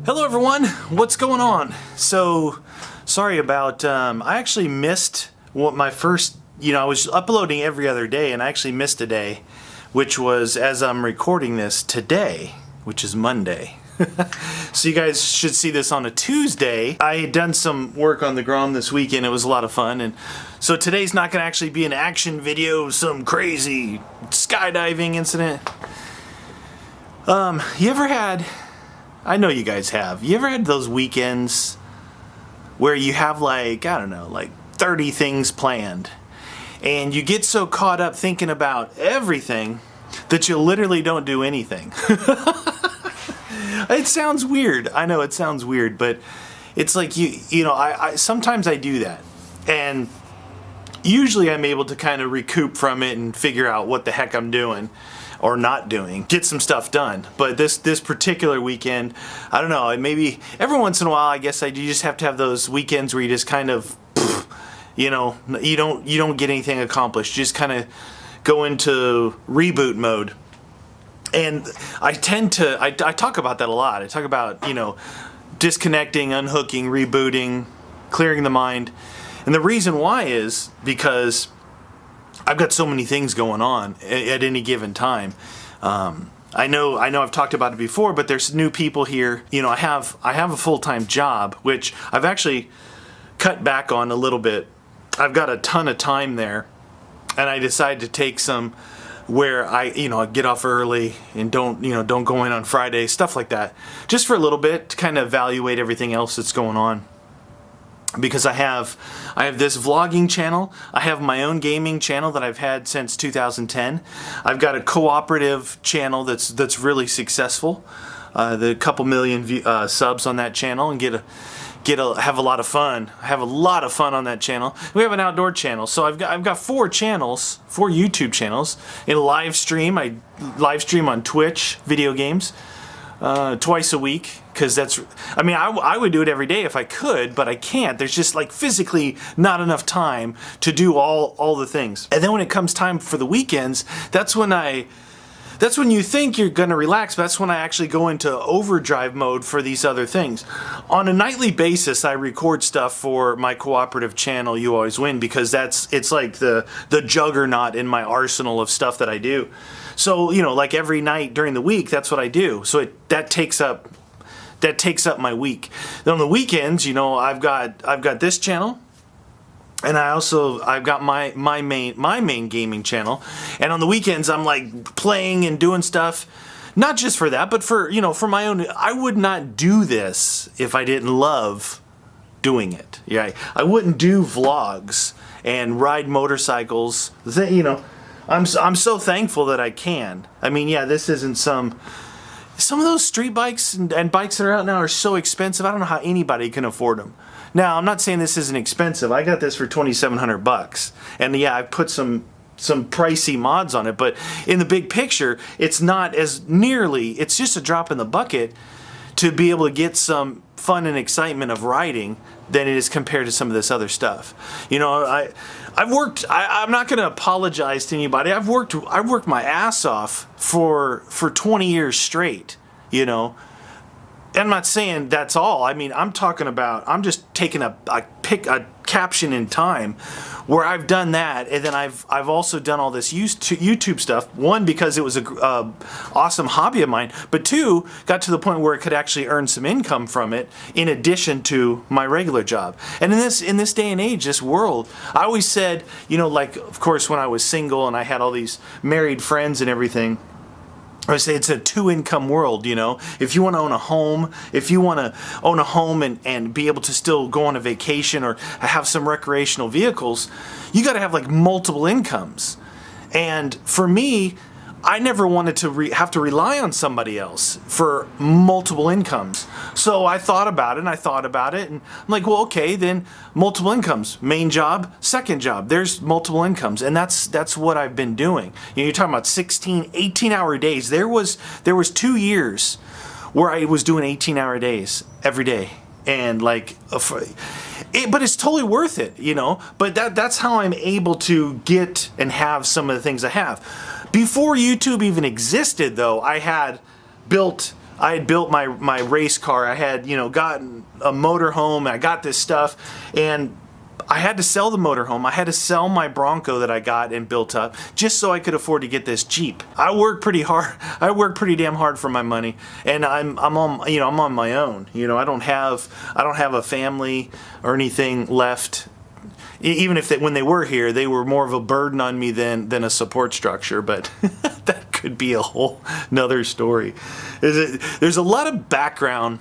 Hello everyone, what's going on? So, sorry about, I actually missed what my first, I was uploading every other day and I actually missed a day, which was as I'm recording this today, which is Monday. So you guys should see this on a Tuesday. I had done some work on the Grom this weekend, it was a lot of fun, and so today's not going to actually be an action video, some crazy skydiving incident. You ever had... I know you guys have. You ever had those weekends where you have like, I don't know, like 30 things planned and you get so caught up thinking about everything that you literally don't do anything? It sounds weird. I know it sounds weird, but it's like I sometimes I do that. And usually I'm able to kind of recoup from it and figure out what the heck I'm doing or not doing, get some stuff done. But this particular weekend, I don't know, maybe every once in a while, I guess you just have to have those weekends where you just kind of, you don't get anything accomplished. You just kind of go into reboot mode. And I talk about that a lot. I talk about, disconnecting, unhooking, rebooting, clearing the mind. And the reason why is because I've got so many things going on at any given time. I know I've talked about it before, but there's new people here. I have a full-time job, which I've actually cut back on a little bit. I've got a ton of time there, and I decided to take some where I get off early and don't go in on Friday, stuff like that, just for a little bit to kind of evaluate everything else that's going on. Because I have this vlogging channel, I have my own gaming channel that I've had since 2010. I've got a cooperative channel that's really successful. The couple million subs on that channel, and have a lot of fun. I have a lot of fun on that channel. We have an outdoor channel, so I've got four YouTube channels. In live stream, I live stream on Twitch video games twice a week. Because I would do it every day if I could, but I can't. There's just like physically not enough time to do all the things. And then when it comes time for the weekends, that's when you think you're gonna relax, but that's when I actually go into overdrive mode for these other things. On a nightly basis, I record stuff for my cooperative channel, You Always Win, because it's like the juggernaut in my arsenal of stuff that I do. So, like every night during the week, that's what I do. So that takes up my week. Then on the weekends, I've got this channel, and I've got my main gaming channel. And on the weekends, I'm like playing and doing stuff, not just for that, but for my own. I would not do this if I didn't love doing it. Yeah, I wouldn't do vlogs and ride motorcycles. I'm so thankful that I can. This isn't some of those street bikes and bikes that are out now are so expensive. I don't know how anybody can afford them. Now, I'm not saying this isn't expensive. I got this for $2,700, and yeah, I put some pricey mods on it. But in the big picture, it's not as nearly. It's just a drop in the bucket to be able to get some fun and excitement of riding than it is compared to some of this other stuff. I've worked. I'm not going to apologize to anybody. I've worked my ass off for 20 years straight. I'm not saying that's all. I'm talking about. I'm just taking a caption in time where I've done that, and then I've also done all this YouTube stuff. One, because it was a awesome hobby of mine, but two, got to the point where I could actually earn some income from it in addition to my regular job. And in this day and age, this world, I always said, like of course when I was single and I had all these married friends and everything, I would say it's a two-income world, If you want to own a home, and be able to still go on a vacation or have some recreational vehicles, you got to have like multiple incomes. And for me, I never wanted to have to rely on somebody else for multiple incomes. So I thought about it, and I'm like, well, okay, then multiple incomes, main job, second job, there's multiple incomes, and that's what I've been doing. You're talking about 16, 18-hour days. There was 2 years where I was doing 18-hour days every day, and but it's totally worth it, But that's how I'm able to get and have some of the things I have. Before YouTube even existed, though, I had built I had built my race car. I had, gotten a motorhome. I got this stuff, and I had to sell the motorhome. I had to sell my Bronco that I got and built up just so I could afford to get this Jeep. I work pretty hard. I work pretty damn hard for my money, and I'm on my own. I don't have a family or anything left. Even if when they were here, they were more of a burden on me than a support structure. But that could be a whole nother story. There's a lot of background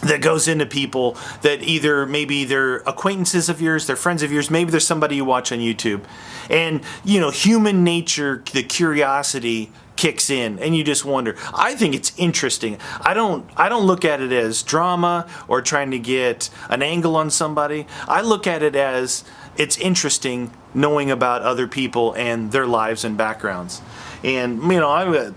that goes into people that maybe they're acquaintances of yours, they're friends of yours, maybe there's somebody you watch on YouTube. And, human nature, the curiosity kicks in and you just wonder. I think it's interesting. I don't look at it as drama or trying to get an angle on somebody. I look at it as it's interesting knowing about other people and their lives and backgrounds. And, I'm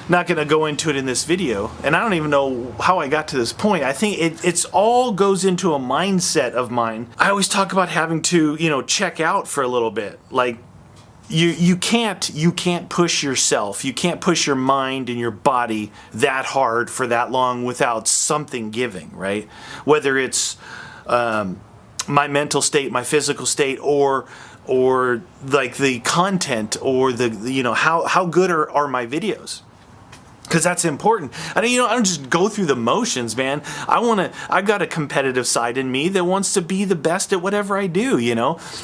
not going to go into it in this video, and I don't even know how I got to this point. I think it's all goes into a mindset of mine. I always talk about having to, check out for a little bit. Like, you can't push yourself. You can't push your mind and your body that hard for that long without something giving, right? Whether it's my mental state, my physical state, or like the content, or the how good are my videos. Because that's important. I don't just go through the motions, man. I've got a competitive side in me that wants to be the best at whatever I do,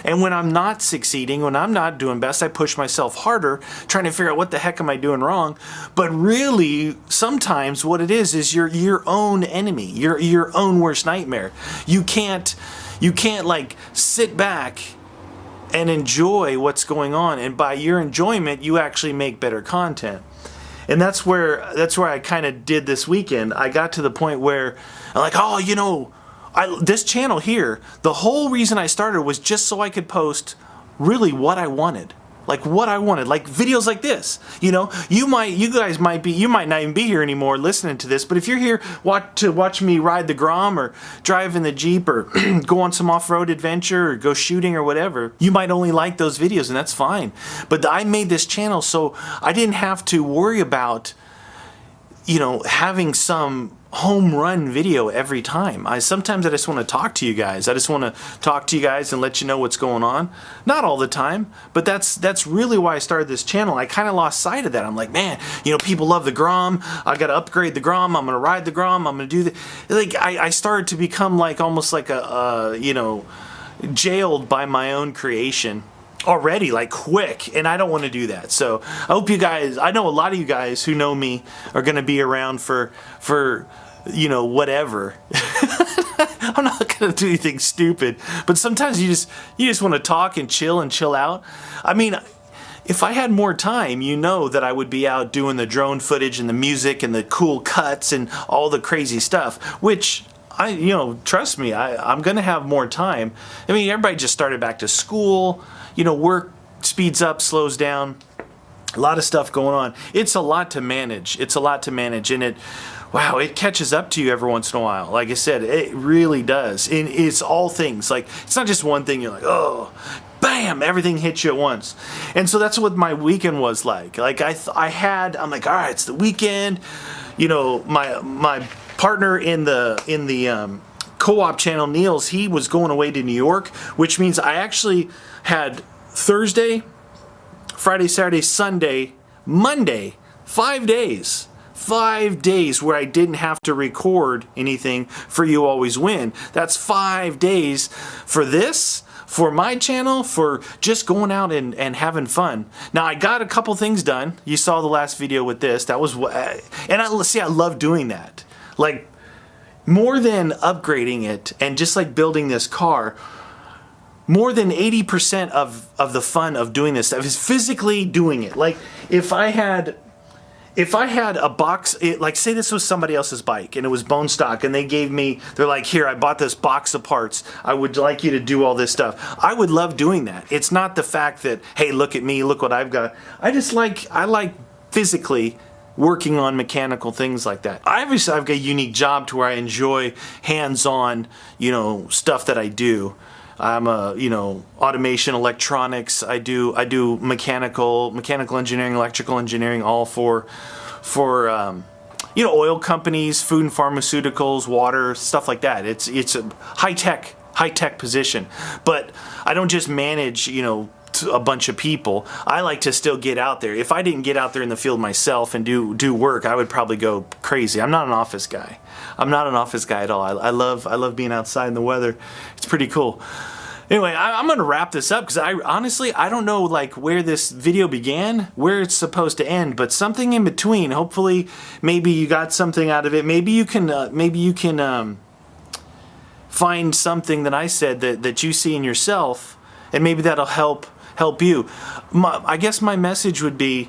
And when I'm not succeeding, when I'm not doing best, I push myself harder, trying to figure out what the heck am I doing wrong. But really, sometimes what it is you're your own enemy. You're your own worst nightmare. You can't like sit back and enjoy what's going on. And by your enjoyment, you actually make better content. And that's where I kind of did this weekend. I got to the point where I'm like, this channel here, the whole reason I started was just so I could post really what I wanted. Like videos like this. You guys might not even be here anymore listening to this, but if you're here to watch me ride the Grom or drive in the Jeep or go on some off-road adventure or go shooting or whatever, you might only like those videos, and that's fine. But I made this channel so I didn't have to worry about having some home run video every time. Sometimes I just want to talk to you guys. I just want to talk to you guys and let you know what's going on. Not all the time, but that's really why I started this channel. I kind of lost sight of that. I'm like, man, people love the Grom. I got to upgrade the Grom. I'm going to ride the Grom. I'm going to do the I started to become like almost like jailed by my own creation already, like quick, and I don't want to do that. So I hope you guys, I know a lot of you guys who know me are going to be around for whatever. I'm not going to do anything stupid, but sometimes you just want to talk and chill out. I mean, if I had more time, that I would be out doing the drone footage and the music and the cool cuts and all the crazy stuff, which trust me, I'm going to have more time. I mean, everybody just started back to school. Work speeds up, slows down. A lot of stuff going on. It's a lot to manage. And it catches up to you every once in a while. Like I said, it really does. And it's all things. Like, it's not just one thing. You're like, oh, bam, everything hits you at once. And so that's what my weekend was like. Like, I'm like, all right, it's the weekend. My partner in the co-op channel, Niels, he was going away to New York, which means I actually had Thursday, Friday, Saturday, Sunday, Monday, 5 days. 5 days where I didn't have to record anything for You Always Win. That's 5 days for this, for my channel, for just going out and having fun. Now, I got a couple things done. You saw the last video with this. That was, and I love doing that. Like, more than upgrading it and just like building this car, more than 80% of the fun of doing this stuff is physically doing it. Like, if I had a box, like say this was somebody else's bike and it was bone stock and they're like, here, I bought this box of parts. I would like you to do all this stuff. I would love doing that. It's not the fact that, hey, look at me, look what I've got. I like physically working on mechanical things like that. Obviously, I've got a unique job to where I enjoy hands-on, stuff that I do. I'm automation, electronics. I do mechanical engineering, electrical engineering, all for oil companies, food and pharmaceuticals, water, stuff like that. It's a high tech position. But I don't just manage, a bunch of people. I like to still get out there. If I didn't get out there in the field myself and do work, I would probably go crazy. I'm not an office guy. I'm not an office guy at all. I love being outside in the weather. It's pretty cool. Anyway, I'm going to wrap this up because I don't know where this video began, where it's supposed to end, but something in between. Hopefully, maybe you got something out of it. Maybe you can find something that I said that you see in yourself, and maybe that'll help you. I guess my message would be,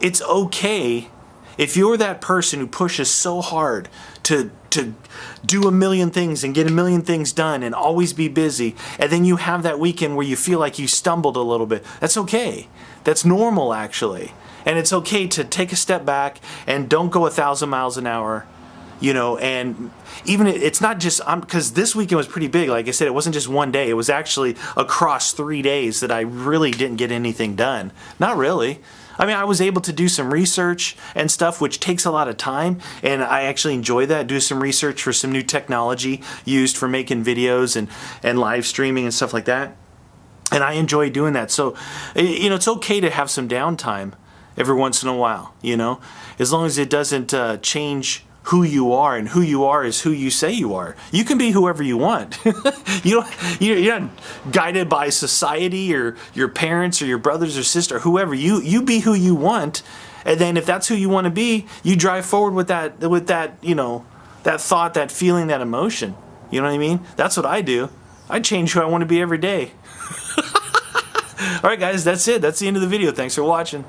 it's okay if you're that person who pushes so hard to do a million things and get a million things done and always be busy, and then you have that weekend where you feel like you stumbled a little bit. That's okay. That's normal, actually. And it's okay to take a step back and don't go 1,000 miles an hour. And even it's not just, because this weekend was pretty big. Like I said, it wasn't just one day. It was actually across 3 days that I really didn't get anything done. Not really. I mean, I was able to do some research and stuff, which takes a lot of time, and I actually enjoy that. Do some research for some new technology used for making videos and live streaming and stuff like that. And I enjoy doing that. So, it's okay to have some downtime every once in a while, as long as it doesn't change who you are, and who you are is who you say you are. You can be whoever you want. You're not guided by society or your parents or your brothers or sister, whoever. You be who you want, and then if that's who you want to be, you drive forward with that that thought, that feeling, that emotion. You know what I mean? That's what I do. I change who I want to be every day. All right, guys, that's it. That's the end of the video. Thanks for watching.